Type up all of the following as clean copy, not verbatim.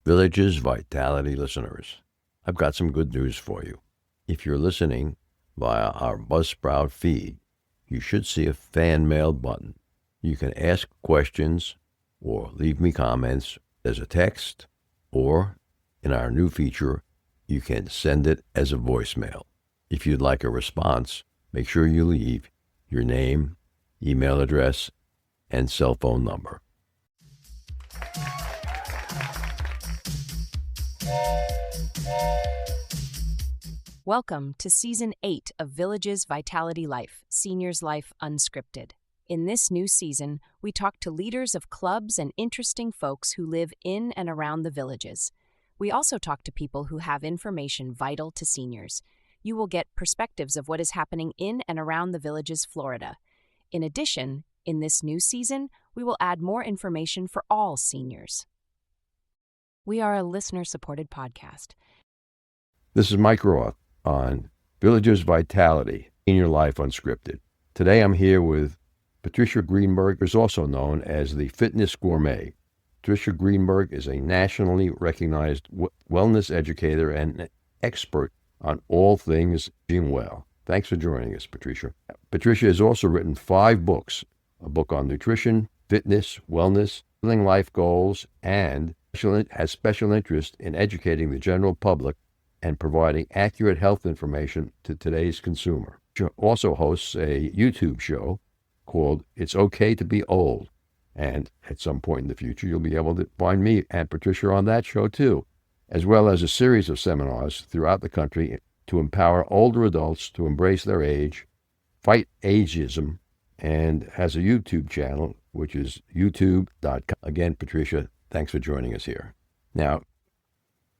Village's Vitality listeners, I've got some good news for you. If you're listening via our Buzzsprout feed, you should see a fan mail button. You can ask questions or leave me comments as a text, or in our new feature, you can send it as a voicemail. If you'd like a response, make sure you leave your name, email address, and cell phone number. Welcome to Season 8 of Village's Vitality Life, Seniors Life Unscripted. In this new season, we talk to leaders of clubs and interesting folks who live in and around the villages. We also talk to people who have information vital to seniors. You will get perspectives of what is happening in and around the villages, Florida. In addition, in this new season, we will add more information for all seniors. We are a listener-supported podcast. This is Mike Roth on Village's Vitality, Senior Life Unscripted. Today I'm here with Patricia Greenberg, who is also known as the Fitness Gourmet. Patricia Greenberg is a nationally recognized wellness educator and expert on all things being well. Thanks for joining us, Patricia. Patricia has also written 5 books, a book on nutrition, fitness, wellness, living life goals, and has special interest in educating the general public and providing accurate health information to today's consumer. She also hosts a YouTube show called It's Okay to Be Old. And at some point in the future, you'll be able to find me and Patricia on that show too, as well as a series of seminars throughout the country to empower older adults to embrace their age, fight ageism, and has a YouTube channel, which is youtube.com. Again, Patricia, thanks for joining us here. Now,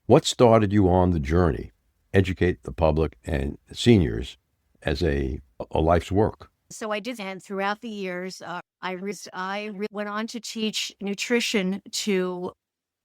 what started you on the journey, educate the public and seniors as a life's work? So I did, and throughout the years, I went on to teach nutrition to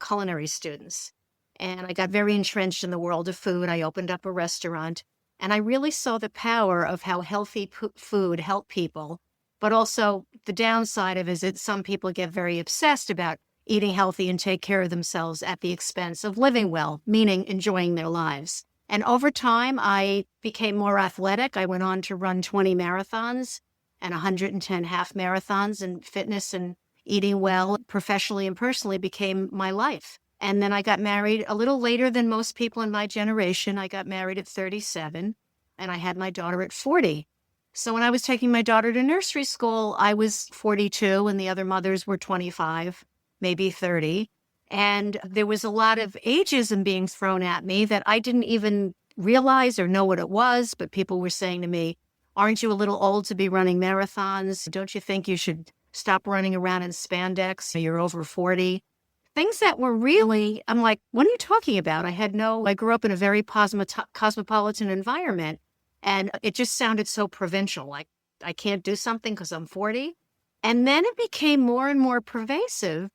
culinary students. And I got very entrenched in the world of food. I opened up a restaurant, and I really saw the power of how healthy food helped people. But also the downside of it is that some people get very obsessed about eating healthy and take care of themselves at the expense of living well, meaning enjoying their lives. And over time, I became more athletic. I went on to run 20 marathons and 110 half marathons, and fitness and eating well professionally and personally became my life. And then I got married a little later than most people in my generation. I got married at 37, and I had my daughter at 40. So when I was taking my daughter to nursery school, I was 42, and the other mothers were 25, maybe 30. And there was a lot of ageism being thrown at me that I didn't even realize or know what it was, but people were saying to me, aren't you a little old to be running marathons? Don't you think you should stop running around in spandex? You're over 40. Things that were really, I'm like, what are you talking about? I grew up in a very cosmopolitan environment, and it just sounded so provincial, like I can't do something because I'm 40. And then it became more and more pervasive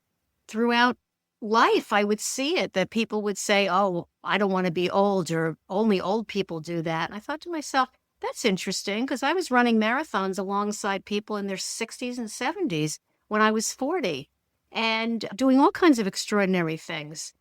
throughout life. I would see it, that people would say, oh, I don't want to be old, or only old people do that. And I thought to myself, that's interesting, because I was running marathons alongside people in their 60s and 70s when I was 40 and doing all kinds of extraordinary things.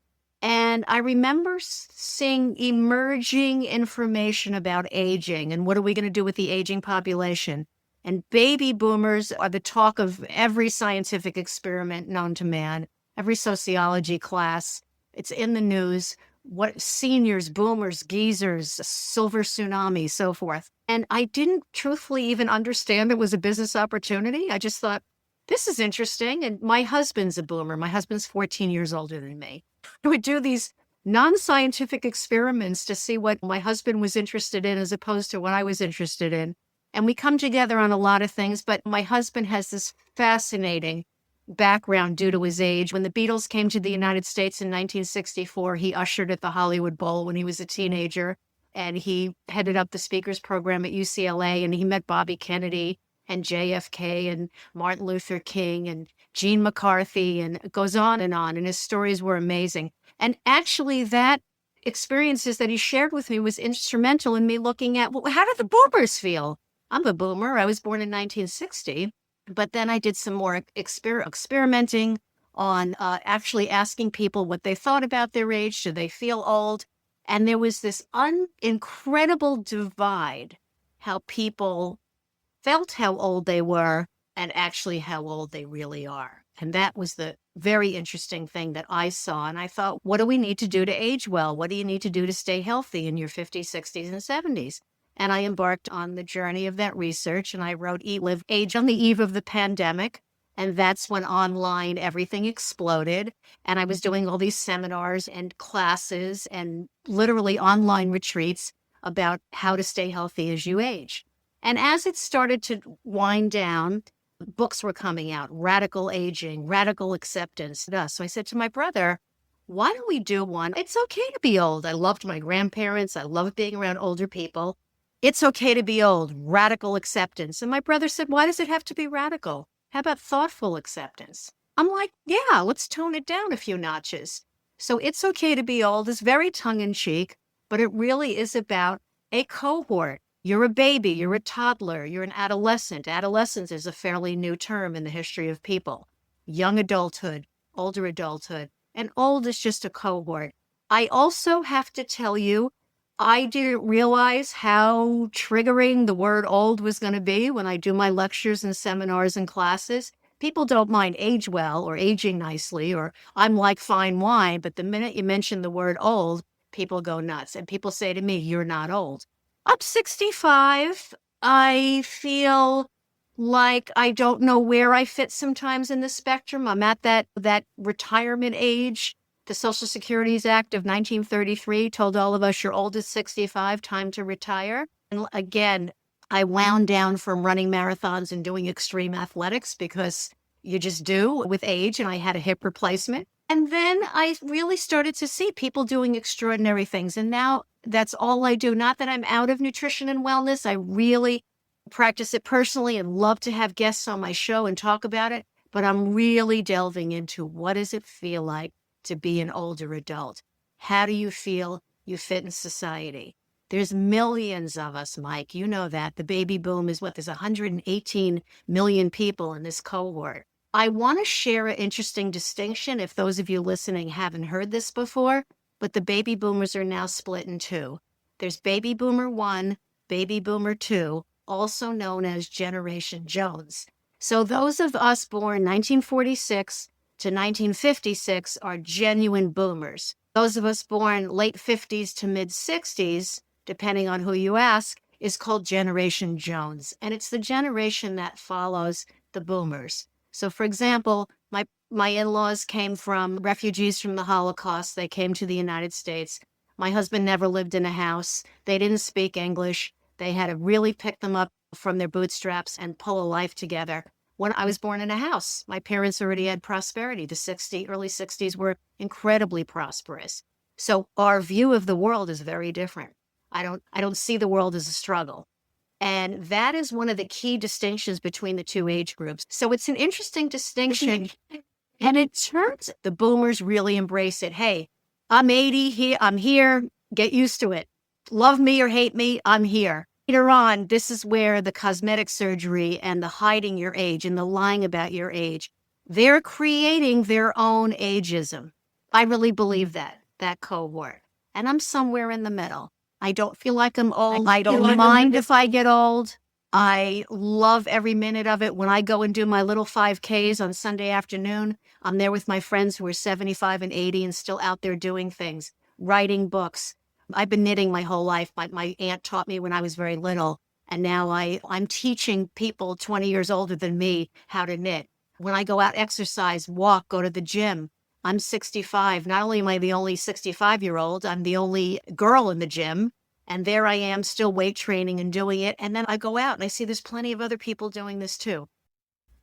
And I remember seeing emerging information about aging and what are we going to do with the aging population. And baby boomers are the talk of every scientific experiment known to man. Every sociology class, it's in the news, what seniors, boomers, geezers, silver tsunami, so forth. And I didn't truthfully even understand it was a business opportunity. I just thought, this is interesting. And my husband's a boomer. My husband's 14 years older than me. I would do these non-scientific experiments to see what my husband was interested in as opposed to what I was interested in. And we come together on a lot of things, but my husband has this fascinating background due to his age. When the Beatles came to the United States in 1964, he ushered at the Hollywood Bowl when he was a teenager, and he headed up the speakers program at UCLA, and he met Bobby Kennedy and JFK and Martin Luther King and Gene McCarthy, and it goes on, and his stories were amazing. And actually that experiences that he shared with me was instrumental in me looking at, well, how do the boomers feel? I'm a boomer. I was born in 1960. But then I did some more experimenting, on actually asking people what they thought about their age. Do they feel old? And there was this incredible divide, how people felt how old they were and actually how old they really are. And that was the very interesting thing that I saw. And I thought, what do we need to do to age well? What do you need to do to stay healthy in your 50s, 60s, and 70s? And I embarked on the journey of that research, and I wrote Eat, Live, Age on the eve of the pandemic. And that's when online everything exploded. And I was doing all these seminars and classes and literally online retreats about how to stay healthy as you age. And as it started to wind down, books were coming out, Radical Aging, Radical Acceptance. So I said to my brother, why don't we do one? It's okay to be old. I loved my grandparents. I loved being around older people. It's okay to be old, radical acceptance. And my brother said, why does it have to be radical? How about thoughtful acceptance? I'm like, yeah, let's tone it down a few notches. So It's Okay to Be Old is very tongue-in-cheek, but it really is about a cohort. You're a baby, you're a toddler, you're an adolescent. Adolescence is a fairly new term in the history of people. Young adulthood, older adulthood, and old is just a cohort. I also have to tell you, I didn't realize how triggering the word old was going to be when I do my lectures and seminars and classes. People don't mind age well or aging nicely, or I'm like fine wine, but the minute you mention the word old, people go nuts. And people say to me, you're not old. I'm 65. I feel like I don't know where I fit sometimes in the spectrum. I'm at that retirement age. The Social Security Act of 1933 told all of us you're old at 65, time to retire. And again, I wound down from running marathons and doing extreme athletics because you just do with age, and I had a hip replacement. And then I really started to see people doing extraordinary things. And now that's all I do. Not that I'm out of nutrition and wellness. I really practice it personally and love to have guests on my show and talk about it. But I'm really delving into what does it feel like to be an older adult? How do you feel you fit in society? There's millions of us, Mike. You know that. The baby boom is there's 118 million people in this cohort. I want to share an interesting distinction if those of you listening haven't heard this before, but the baby boomers are now split in two. There's baby boomer 1, baby boomer 2, also known as Generation Jones. So those of us born 1946 to 1956 are genuine boomers. Those of us born late 50s to mid 60s, depending on who you ask, is called Generation Jones. And it's the generation that follows the boomers. So for example, my in-laws came from refugees from the Holocaust. They came to the United States. My husband never lived in a house. They didn't speak English. They had to really pick them up from their bootstraps and pull a life together. When I was born in a house, my parents already had prosperity. The early 60s were incredibly prosperous. So our view of the world is very different. I don't see the world as a struggle. And that is one of the key distinctions between the two age groups. So it's an interesting distinction. And it turns, the boomers really embrace it. Hey, I'm 80, I'm here, get used to it. Love me or hate me, I'm here. Later on, this is where the cosmetic surgery and the hiding your age and the lying about your age, they're creating their own ageism. I really believe that cohort. And I'm somewhere in the middle. I don't feel like I'm old. I don't mind if I get old. I love every minute of it. When I go and do my little 5Ks on Sunday afternoon, I'm there with my friends who are 75 and 80 and still out there doing things, writing books. I've been knitting my whole life. My aunt taught me when I was very little, and now I'm teaching people 20 years older than me how to knit. When I go out, exercise, walk, go to the gym, I'm 65. Not only am I the only 65-year-old, I'm the only girl in the gym, and there I am still weight training and doing it. And then I go out and I see there's plenty of other people doing this too.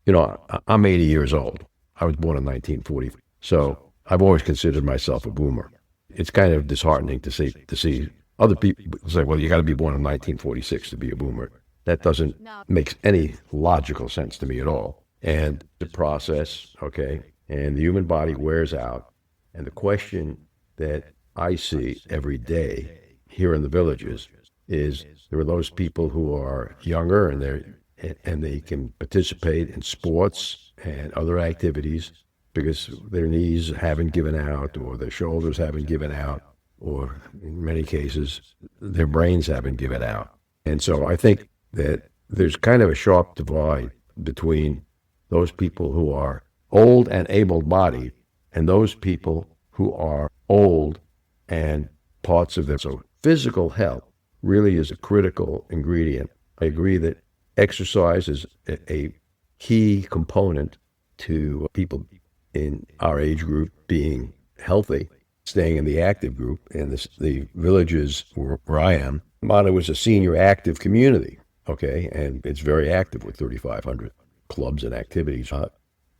You know, I'm 80 years old. I was born in 1940. So I've always considered myself a boomer. It's kind of disheartening to see other people say, well, you got to be born in 1946 to be a boomer. That doesn't make any logical sense to me at all. And the process, okay, and the human body wears out. And the question that I see every day here in the villages is there are those people who are younger and they can participate in sports and other activities, because their knees haven't given out, or their shoulders haven't given out, or in many cases, their brains haven't given out. And so I think that there's kind of a sharp divide between those people who are old and able-bodied and those people who are old and parts of their. So physical health really is a critical ingredient. I agree that exercise is a key component to people in our age group being healthy, staying in the active group. And the villages where I am, motto is a senior active community, okay? And it's very active with 3,500 clubs and activities,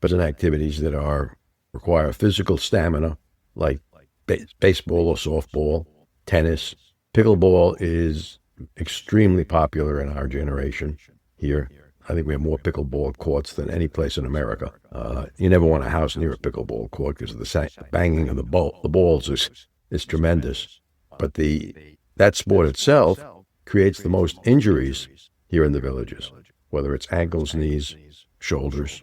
but in activities that require physical stamina, like baseball or softball, tennis. Pickleball is extremely popular in our generation here. I think we have more pickleball courts than any place in America. You never want a house near a pickleball court because the banging of the balls is tremendous. But that sport itself creates the most injuries here in the villages, whether it's ankles, knees, shoulders.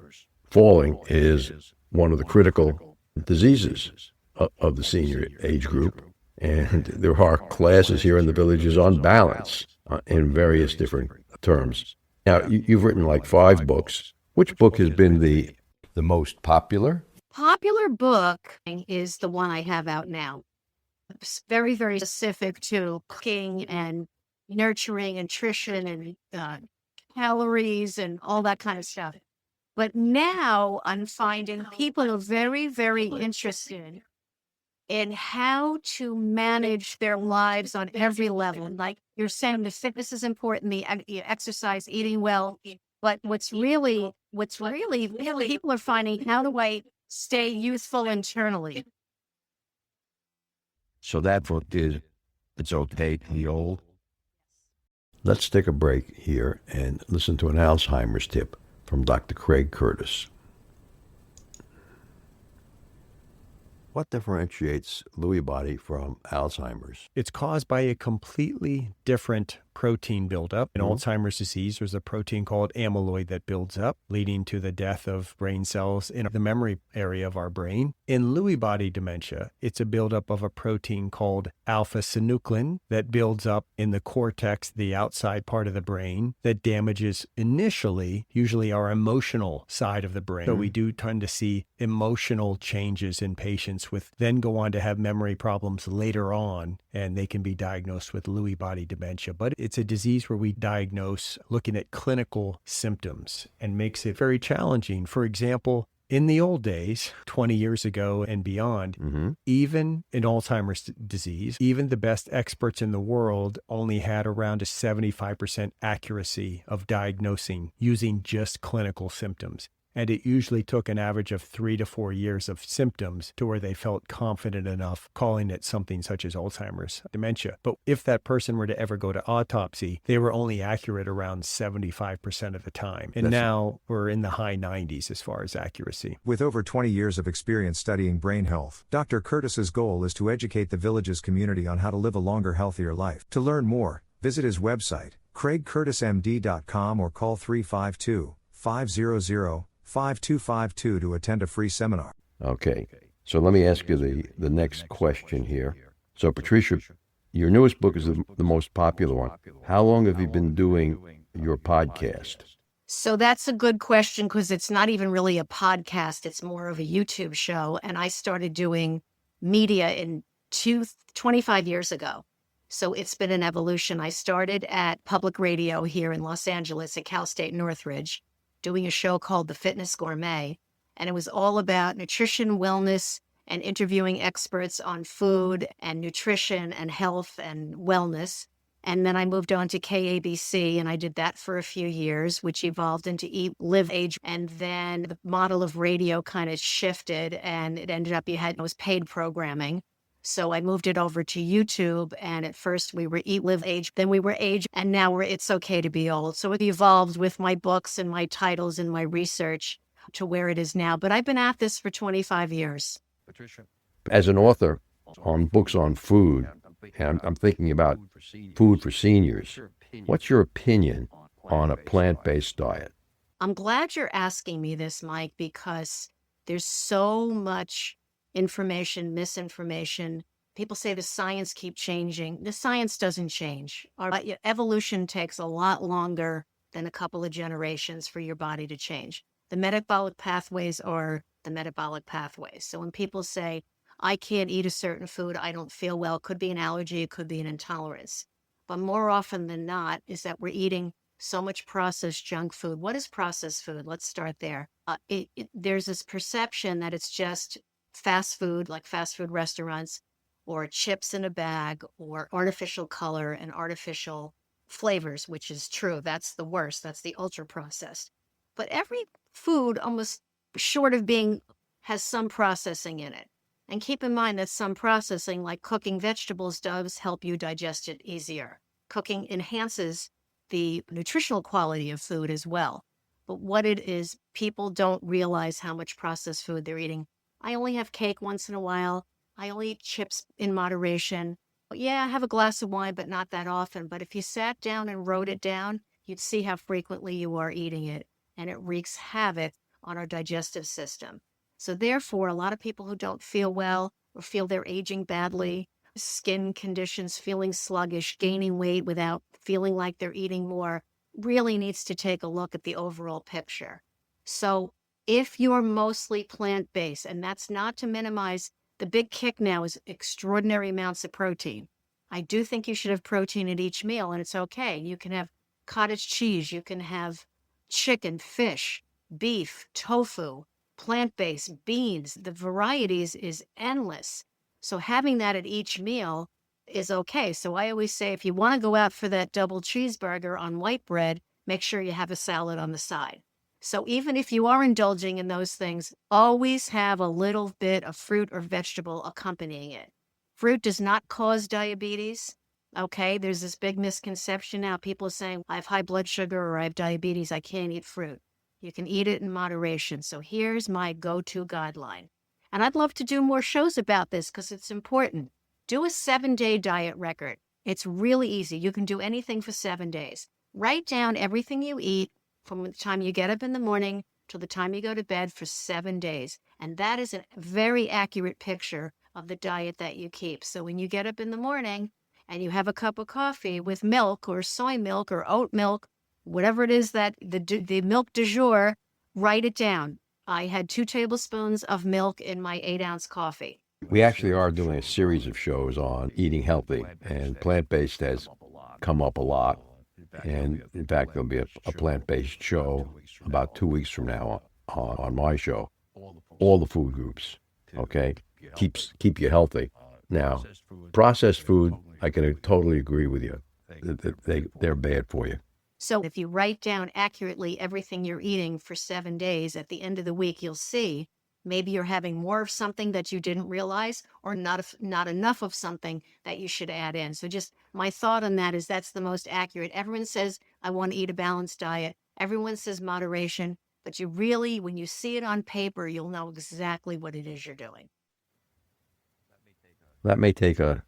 Falling is one of the critical diseases of the senior age group. And there are classes here in the villages on balance in various different terms. Now, you've written like 5 books. Which book has been the most popular? Popular book is the one I have out now. It's very, very specific to cooking and nurturing, nutrition, and calories and all that kind of stuff. But now I'm finding people are very, very interested in how to manage their lives on every level. Like you're saying, the fitness is important, the exercise, eating well. But what's really people are finding, how do I stay youthful internally? So that book is It's Okay to Be Old. Let's take a break here and listen to an Alzheimer's tip from Dr. Craig Curtis. What differentiates Lewy body from Alzheimer's? It's caused by a completely different protein buildup. In Alzheimer's disease, there's a protein called amyloid that builds up, leading to the death of brain cells in the memory area of our brain. In Lewy body dementia, it's a buildup of a protein called alpha-synuclein that builds up in the cortex, the outside part of the brain, that damages initially, usually our emotional side of the brain. So we do tend to see emotional changes in patients then go on to have memory problems later on, and they can be diagnosed with Lewy body dementia. But it's a disease where we diagnose looking at clinical symptoms and makes it very challenging. For example, in the old days, 20 years ago and beyond, even in Alzheimer's disease, even the best experts in the world only had around a 75% accuracy of diagnosing using just clinical symptoms. And it usually took an average of 3 to 4 years of symptoms to where they felt confident enough calling it something such as Alzheimer's dementia. But if that person were to ever go to autopsy, they were only accurate around 75% of the time. And now we're in the high 90s as far as accuracy. With over 20 years of experience studying brain health, Dr. Curtis's goal is to educate the village's community on how to live a longer, healthier life. To learn more, visit his website, craigcurtismd.com, or call 352-500-5252 to attend a free seminar. Okay, so let me ask you the next question here. So Patricia, your newest book is the most popular one. How long have you been doing your podcast? So that's a good question, because it's not even really a podcast. It's more of a YouTube show. And I started doing media in 25 years ago. So it's been an evolution. I started at public radio here in Los Angeles at Cal State Northridge, doing a show called The Fitness Gourmet. And it was all about nutrition, wellness, and interviewing experts on food and nutrition and health and wellness. And then I moved on to KABC, and I did that for a few years, which evolved into Eat, Live, Age. And then the model of radio kind of shifted, and it ended up it was paid programming. So I moved it over to YouTube, and at first we were Eat, Live, Age, then we were Age, and now we're It's Okay to Be Old. So it evolved with my books and my titles and my research to where it is now. But I've been at this for 25 years. Patricia, as an author on books on food, and I'm thinking about food for seniors, what's your opinion on a plant-based diet? I'm glad you're asking me this, Mike, because There's so much information, misinformation. People say the science keeps changing. The science doesn't change. Our evolution takes a lot longer than a couple of generations for your body to change. The metabolic pathways are the metabolic pathways. So when people say, I can't eat a certain food, I don't feel well, it could be an allergy, it could be an intolerance. But more often than not is that we're eating so much processed junk food. What is processed food? Let's start there. There's this perception that it's just fast food, like fast food restaurants, or chips in a bag, or artificial color and artificial flavors, which is true. That's the worst. That's the ultra processed. But every food, almost short of being, has some processing in it. And keep in mind that some processing, like cooking vegetables, does help you digest it easier. Cooking enhances the nutritional quality of food as well. But what it is, people don't realize how much processed food they're eating. I only have cake once in a while. I only eat chips in moderation. Yeah, I have a glass of wine, but not that often. But if you sat down and wrote it down, you'd see how frequently you are eating it. And it wreaks havoc on our digestive system. So therefore, a lot of people who don't feel well or feel they're aging badly, skin conditions, feeling sluggish, gaining weight without feeling like they're eating more, really needs to take a look at the overall picture. So if you're mostly plant-based, and that's not to minimize, the big kick now is extraordinary amounts of protein. I do think you should have protein at each meal, and it's okay. You can have cottage cheese, you can have chicken, fish, beef, tofu, plant-based, beans. The varieties is endless. So having that at each meal is okay. So I always say, if you want to go out for that double cheeseburger on white bread, make sure you have a salad on the side. So even if you are indulging in those things, always have a little bit of fruit or vegetable accompanying it. Fruit does not cause diabetes. Okay, there's this big misconception now. People are saying, I have high blood sugar or I have diabetes, I can't eat fruit. You can eat it in moderation. So here's my go-to guideline. And I'd love to do more shows about this because it's important. Do a 7-day diet record. It's really easy. You can do anything for 7 days. Write down everything you eat from the time you get up in the morning till the time you go to bed for 7 days. And that is a very accurate picture of the diet that you keep. So when you get up in the morning and you have a cup of coffee with milk or soy milk or oat milk, whatever it is that the milk du jour, write it down. I had 2 tablespoons of milk in my 8-ounce coffee. We actually are doing a series of shows on eating healthy, and plant-based has come up a lot. And in fact, there'll be a plant-based show about 2 weeks from now on my show. All the food groups, okay? Keep you healthy. Now, processed food, I can totally agree with you. They're bad for you. So if you write down accurately everything you're eating for 7 days, at the end of the week, you'll see maybe you're having more of something that you didn't realize or not enough of something that you should add in. So just my thought on that is that's the most accurate. Everyone says, I want to eat a balanced diet. Everyone says moderation, but you really, when you see it on paper, you'll know exactly what it is you're doing. That may take a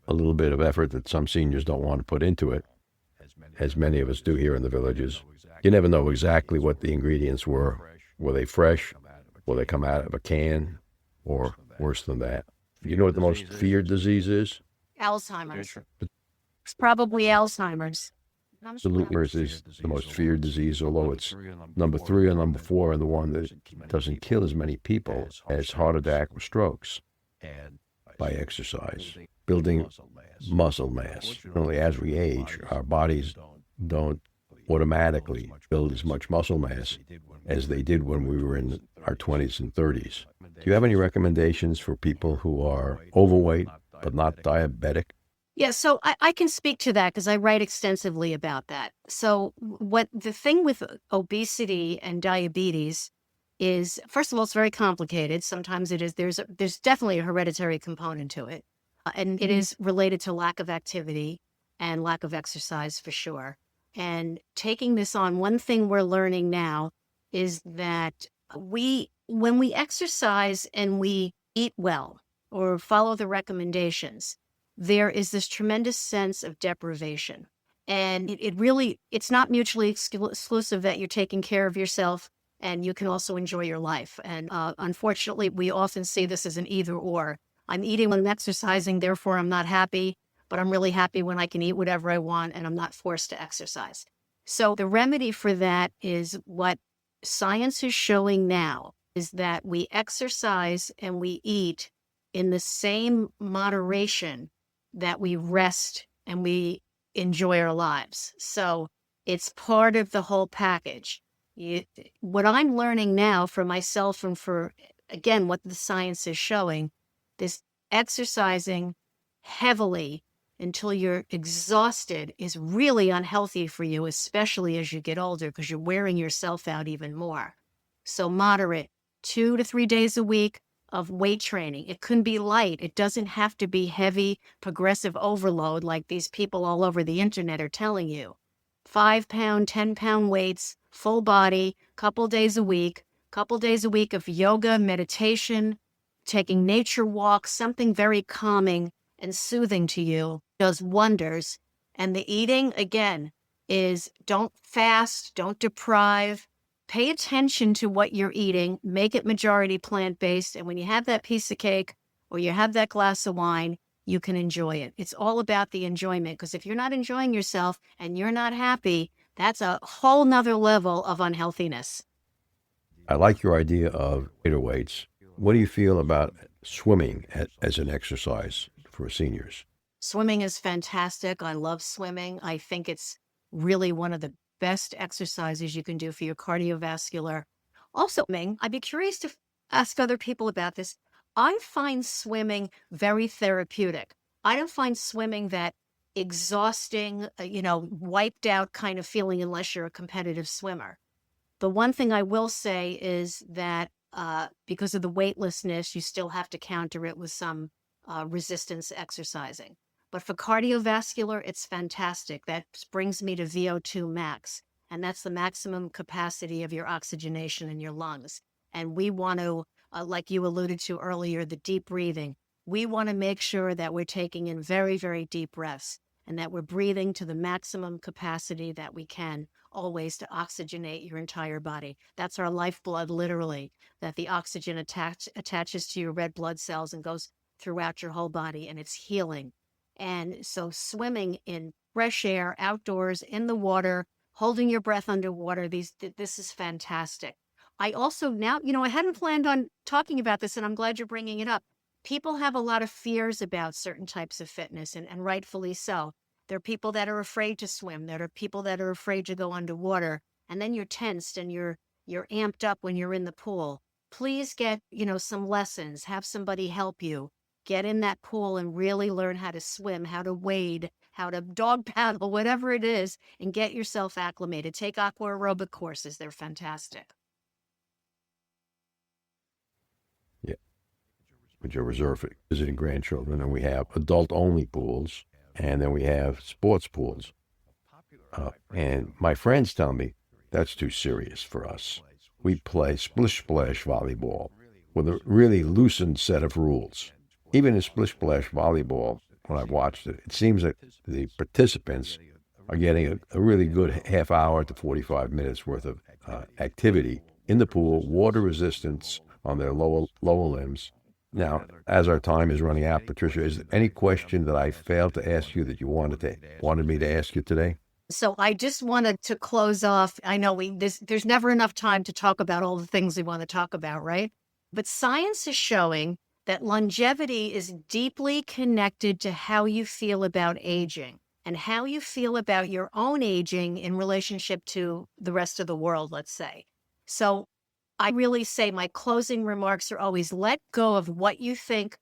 little bit of effort that some seniors don't want to put into it, as many of us do here in the villages. You never know exactly what the ingredients were. Were they fresh? Will they come out of a can? Or worse than that? You know what the most feared disease is? Alzheimer's. It's probably Alzheimer's. Alzheimer's is the most feared disease, although it's number 3 or number 4 and the one that doesn't kill as many people as heart attack or strokes by exercise. Building muscle mass. Only as we age, our bodies don't automatically build as much muscle mass as they did when we were in our 20s and 30s. Do you have any recommendations for people who are overweight but not diabetic? Yeah, so I can speak to that because I write extensively about that. So what the thing with obesity and diabetes is, first of all, it's very complicated. Sometimes it is, there's definitely a hereditary component to it. And it is related to lack of activity and lack of exercise for sure. And taking this on, one thing we're learning now is that when we exercise and we eat well or follow the recommendations, there is this tremendous sense of deprivation. And it's not mutually exclusive that you're taking care of yourself and you can also enjoy your life. And unfortunately, we often see this as an either or. I'm eating when I'm exercising, therefore I'm not happy, but I'm really happy when I can eat whatever I want and I'm not forced to exercise. So the remedy for that is what science is showing now, is that we exercise and we eat in the same moderation that we rest and we enjoy our lives. So it's part of the whole package. What I'm learning now for myself and for, again, what the science is showing, this exercising heavily until you're exhausted is really unhealthy for you, especially as you get older, because you're wearing yourself out even more. So moderate, 2 to 3 days a week of weight training. It can be light. It doesn't have to be heavy, progressive overload like these people all over the internet are telling you. 5-pound, 10-pound weights, full body, couple days a week of yoga, meditation, taking nature walks, something very calming and soothing to you does wonders. And the eating, again, is don't fast, don't deprive. Pay attention to what you're eating. Make it majority plant-based. And when you have that piece of cake or you have that glass of wine, you can enjoy it. It's all about the enjoyment, because if you're not enjoying yourself and you're not happy, that's a whole nother level of unhealthiness. I like your idea of greater weights. What do you feel about swimming as an exercise for seniors? Swimming is fantastic. I love swimming. I think it's really one of the best exercises you can do for your cardiovascular. Also, I'd be curious to ask other people about this. I find swimming very therapeutic. I don't find swimming that exhausting, wiped out kind of feeling unless you're a competitive swimmer. The one thing I will say is that because of the weightlessness, you still have to counter it with some resistance exercising. But for cardiovascular, it's fantastic. That brings me to VO2 max, and that's the maximum capacity of your oxygenation in your lungs. And we want to, like you alluded to earlier, the deep breathing. We want to make sure that we're taking in very, very deep breaths and that we're breathing to the maximum capacity that we can, always to oxygenate your entire body. That's our lifeblood, literally, that the oxygen attaches to your red blood cells and goes throughout your whole body, and it's healing. And so swimming in fresh air, outdoors, in the water, holding your breath underwater, this is fantastic. I also now, I hadn't planned on talking about this, and I'm glad you're bringing it up. People have a lot of fears about certain types of fitness, and rightfully so. There are people that are afraid to swim. There are people that are afraid to go underwater, and then you're tensed and you're amped up when you're in the pool. Please get, some lessons. Have somebody help you. Get in that pool and really learn how to swim, how to wade, how to dog paddle, whatever it is, and get yourself acclimated. Take aqua aerobic courses. They're fantastic. Yeah. Which are reserved for visiting grandchildren. And we have adult-only pools, and then we have sports pools. And my friends tell me that's too serious for us. We play splish-splash volleyball with a really loosened set of rules. Even in splish-splash volleyball, when I've watched it, it seems that the participants are getting a really good half hour to 45 minutes worth of activity in the pool, water resistance on their lower limbs. Now, as our time is running out, Patricia, is there any question that I failed to ask you that you wanted me to ask you today? So I just wanted to close off. I know there's never enough time to talk about all the things we want to talk about, right? But science is showing that longevity is deeply connected to how you feel about aging and how you feel about your own aging in relationship to the rest of the world, let's say. So I really say my closing remarks are always let go of what you think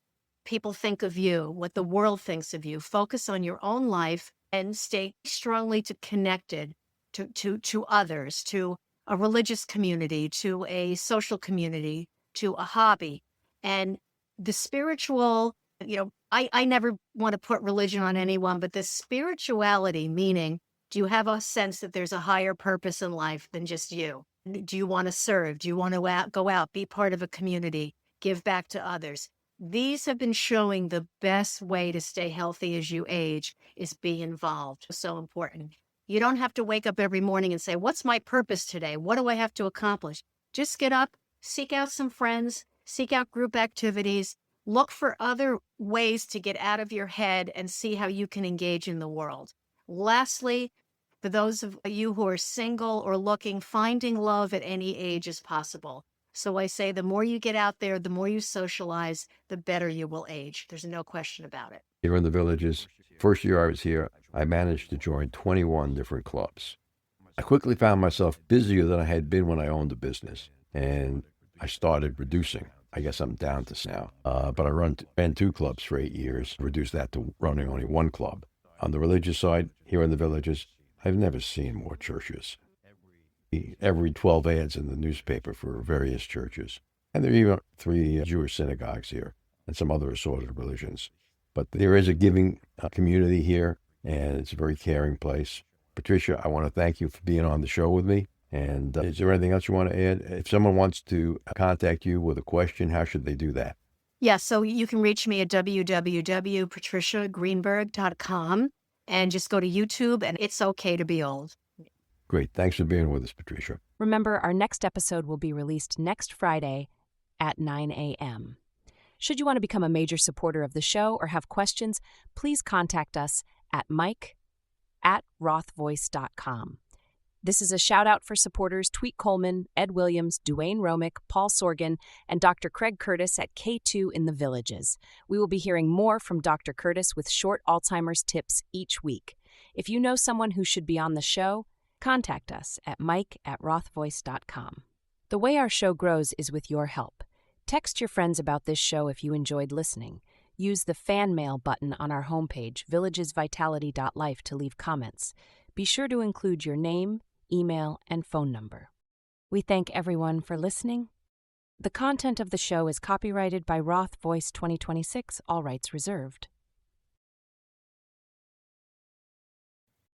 people think of you, what the world thinks of you. Focus on your own life and stay strongly connected to others, to a religious community, to a social community, to a hobby. And the spiritual, I never want to put religion on anyone, but the spirituality, meaning, do you have a sense that there's a higher purpose in life than just you? Do you want to serve? Do you want to go out, be part of a community, give back to others? These have been showing the best way to stay healthy as you age is be involved. So important. You don't have to wake up every morning and say, what's my purpose today? What do I have to accomplish? Just get up, seek out some friends, seek out group activities, look for other ways to get out of your head and see how you can engage in the world. Lastly, for those of you who are single or looking, finding love at any age is possible. So I say the more you get out there, the more you socialize, the better you will age. There's no question about it. Here in the Villages, first year I was here, I managed to join 21 different clubs. I quickly found myself busier than I had been when I owned a business, and I started reducing. I guess I'm down to now. But I ran 2 clubs for 8 years, reduced that to running only 1 club. On the religious side, here in the Villages, I've never seen more churches. Every 12 ads in the newspaper for various churches. And there are even 3 Jewish synagogues here and some other assorted religions. But there is a giving community here, and it's a very caring place. Patricia, I want to thank you for being on the show with me. And is there anything else you want to add? If someone wants to contact you with a question, how should they do that? Yeah, so you can reach me at www.patriciagreenberg.com and just go to YouTube, and it's okay to be old. Great. Thanks for being with us, Patricia. Remember, our next episode will be released next Friday at 9 a.m. Should you want to become a major supporter of the show or have questions, please contact us at mike@rothvoice.com. This is a shout-out for supporters Tweet Coleman, Ed Williams, Duane Romick, Paul Sorgan, and Dr. Craig Curtis at K2 in the Villages. We will be hearing more from Dr. Curtis with short Alzheimer's tips each week. If you know someone who should be on the show, contact us at mike@rothvoice.com. The way our show grows is with your help. Text your friends about this show if you enjoyed listening. Use the fan mail button on our homepage, villagesvitality.life, to leave comments. Be sure to include your name, email, and phone number. We thank everyone for listening. The content of the show is copyrighted by Roth Voice 2026, all rights reserved.